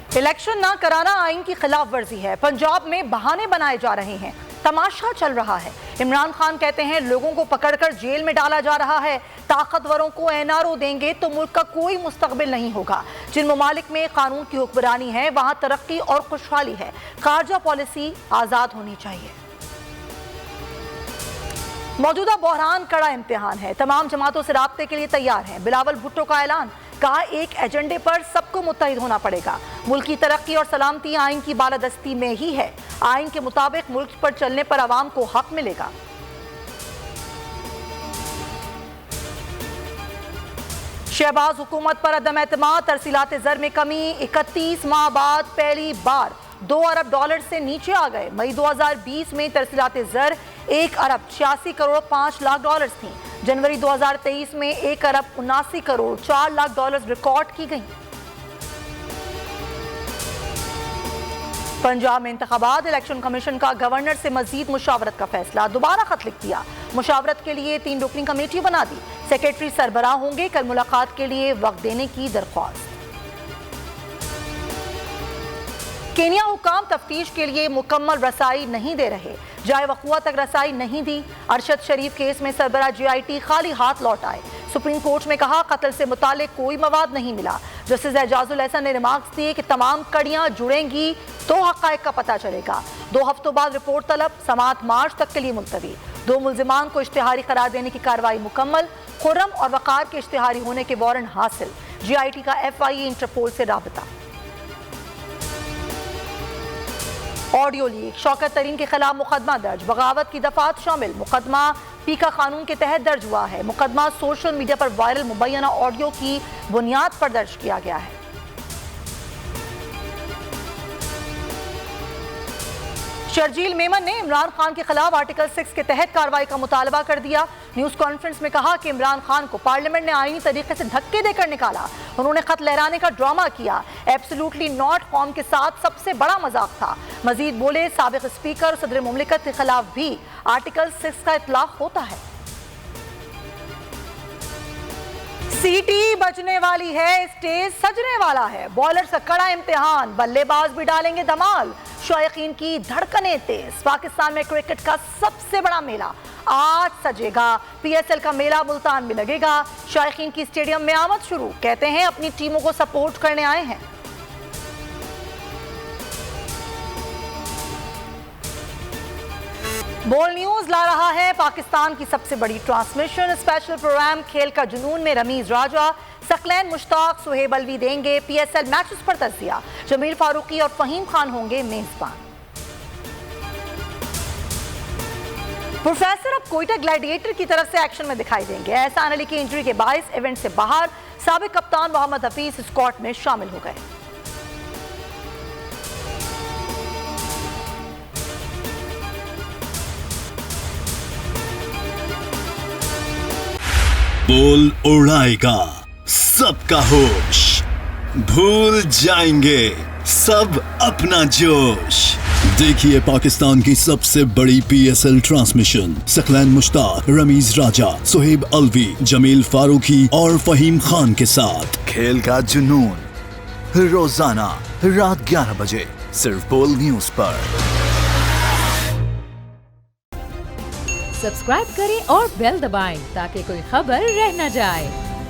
Election ना कराना आइन की खिलाफ वर्जी है। पंजाब में बहाने बनाए जा रहे हैं, तमाशा चल रहा है। इमरान खान कहते हैं लोगों को पकड़कर जेल में डाला जा रहा है। ताकतवरों को एनआरओ देंगे तो मुल्क का कोई मुस्तकबिल नहीं होगा। जिन ममालिक में कानून की हुक्मरानी है वहां तरक्की और खुशहाली है। खारजा पॉलिसी आजाद होनी चाहिए। मौजूदा बहरान कड़ा इम्तिहान है। तमाम जमातों से राब्ते के लिए तैयार हैं। बिलावल भुट्टो का ऐलान, कहा एक एजेंडे पर सबको मुत्तहिद होना पड़ेगा। मुल्क की तरक्की और सलामती आइन की बालादस्ती में ही है। आइन के मुताबिक मुल्क पर चलने पर आवाम को हक मिलेगा। शहबाज हुकूमत पर अदम एतमाद, तरसीलात ज़र में कमी। 31 माह बाद पहली बार 2 अरब डॉलर से नीचे आ गए। मई 2020 में तरसीलात ज़र 1 अरब 86 करोड़ 5 लाख डॉलर थी। जनवरी 2023 में 1 अरब 79 करोड़ 4 लाख डॉलर रिकॉर्ड की गई। पंजाब में इंतखाबात, इलेक्शन कमीशन का गवर्नर से मजीद मुशावरत का फैसला। दोबारा खत लिख दिया। मुशावरत के लिए 3 रुकनी कमेटी बना दी। सेक्रेटरी सरबराह होंगे। कल मुलाकात के लिए वक्त देने की दरख्वास्त। केनिया हुकाम तफ्तीश के लिए मुकम्मल रसाई नहीं दे रहे। जाए वक़ुआ तक रसाई नहीं दी। अरशद शरीफ केस में सरबराह GIT खाली हाथ लौट आए। सुप्रीम कोर्ट में कहा कत्ल से मुतालिक कोई मवाद नहीं मिला। जस्टिस एजाजुल एहसन ने रिमार्क्स दिए कि तमाम कड़ियां जुड़ेंगी तो हक़ाइक़ का पता चलेगा। 2 हफ्तों बाद रिपोर्ट तलब, समाअत मार्च तक के लिए मुलतवी। 2 मुल्जिमान को इश्तिहारी करार देने की कार्रवाई मुकम्मल। खुर्रम और वक़ार के इश्तिहारी होने के वारंट हासिल। GIT का FIA इंटरपोल से राबता। ऑडियो लीक, शौकत तरीन के खिलाफ मुकदमा दर्ज। बगावत की दफात शामिल। मुकदमा पीका कानून के तहत दर्ज हुआ है। मुकदमा सोशल मीडिया पर वायरल मुबैना ऑडियो की बुनियाद पर दर्ज किया गया है। शर्जील मेमन ने इमरान खान के खिलाफ आर्टिकल 6 के तहत कार्रवाई का मुतालबा कर दिया। न्यूज कॉन्फ्रेंस में कहा कि इमरान खान को पार्लियामेंट ने आईनी तरीके से धक्के देकर निकाला। उन्होंने खत लहराने का ड्रामा किया। एब्सोल्युटली नॉट कौम के साथ सबसे बड़ा मजाक था। मजीद बोले साबिक स्पीकर और सदर मुमलिकत के खिलाफ भी आर्टिकल 6 का इतलाक होता है। सीटी बजने वाली है, स्टेज सजने वाला है। बॉलर से कड़ा इम्तिहान, बल्लेबाज भी डालेंगे धमाल। शायकीन की धड़कनें तेज। पाकिस्तान में क्रिकेट का सबसे बड़ा मेला आज सजेगा। PSL का मेला मुल्तान में लगेगा। शायकीन की स्टेडियम में आमद शुरू। कहते हैं अपनी टीमों को सपोर्ट करने आए हैं। बोल न्यूज ला रहा है पाकिस्तान की सबसे बड़ी ट्रांसमिशन। स्पेशल प्रोग्राम खेल का जुनून में रमीज राजा, सकलैन मुश्ताक, सुहेब अलवी देंगे PSL मैचेस पर तज्जिया। जमील फारूकी और फहीम खान होंगे मेजबान। प्रोफेसर अब कोयटा ग्लैडिएटर की तरफ से एक्शन में दिखाई देंगे। एहसान अली की इंजरी के बायस इवेंट से बाहर। साबिक कप्तान मोहम्मद हफीज स्क्वाड में शामिल हो गए। बोल उड़ाएगा सबका होश, भूल जाएंगे सब अपना जोश। देखिए पाकिस्तान की सबसे बड़ी PSL ट्रांसमिशन, सकलैन मुश्ताक, रमीज राजा, सुहेब अलवी, जमील फारूकी और फहीम खान के साथ खेल का जुनून रोजाना रात 11 बजे सिर्फ बोल न्यूज पर। सब्सक्राइब करें और बेल दबाएं ताकि कोई खबर रह न जाए।